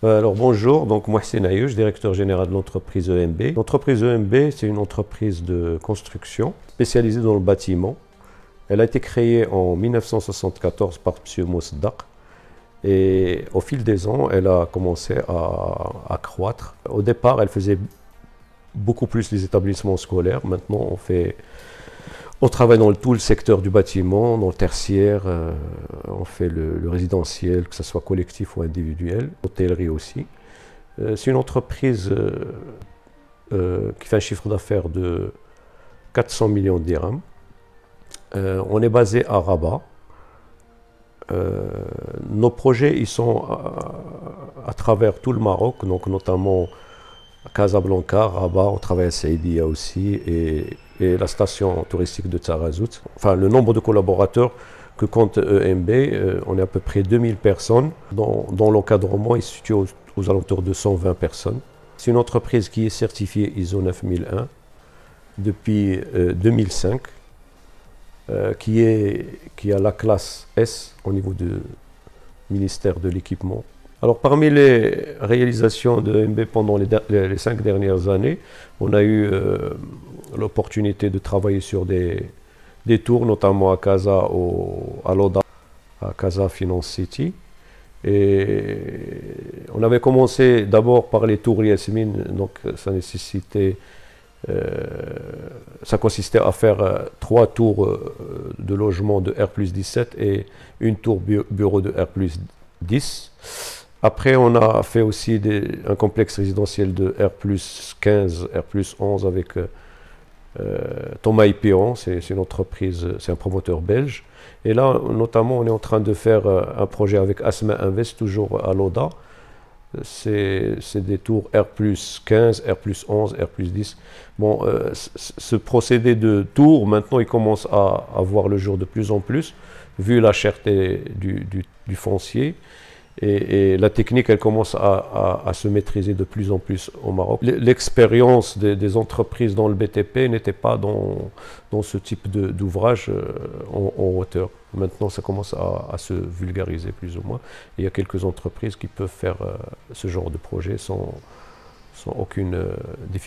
Alors bonjour, donc moi c'est Naïouch, directeur général de l'entreprise EMB. L'entreprise EMB, c'est une entreprise de construction spécialisée dans le bâtiment. Elle a été créée en 1974 par M. Mousdaq et au fil des ans, elle a commencé à croître. Au départ, elle faisait beaucoup plus les établissements scolaires. Maintenant, on travaille dans tout le secteur du bâtiment, dans le tertiaire, on fait le résidentiel, que ce soit collectif ou individuel, l'hôtellerie aussi. C'est une entreprise qui fait un chiffre d'affaires de 400 millions de dirhams. On est basé à Rabat. Nos projets ils sont à travers tout le Maroc, donc notamment Casablanca, Rabat, on travaille à Saïdia aussi, et la station touristique de Tarazout. Enfin, le nombre de collaborateurs que compte EMB, on est à peu près 2000 personnes, dont l'encadrement est situé aux alentours de 120 personnes. C'est une entreprise qui est certifiée ISO 9001 depuis 2005, qui a la classe S au niveau du ministère de l'équipement. Alors parmi les réalisations de EMB pendant les 5 dernières années, on a eu l'opportunité de travailler sur des tours, notamment à Casa, à Loda, à Casa Finance City. Et on avait commencé d'abord par les tours Yasmine, donc ça consistait à faire 3 tours de logement de R+17 et une tour bureau de R+10. Après, on a fait aussi un complexe résidentiel de R+15, R+11 avec Thomas Piron, c'est une entreprise, c'est un promoteur belge. Et là, notamment, on est en train de faire un projet avec Asma Invest, toujours à Loda. C'est des tours R+15, R+11, R+10. Bon, ce procédé de tours, maintenant, il commence à voir le jour de plus en plus, vu la cherté du foncier. Et la technique, elle commence à se maîtriser de plus en plus au Maroc. L'expérience des entreprises dans le BTP n'était pas dans ce type d'ouvrage en hauteur. Maintenant, ça commence à se vulgariser plus ou moins. Et il y a quelques entreprises qui peuvent faire ce genre de projet sans aucune difficulté.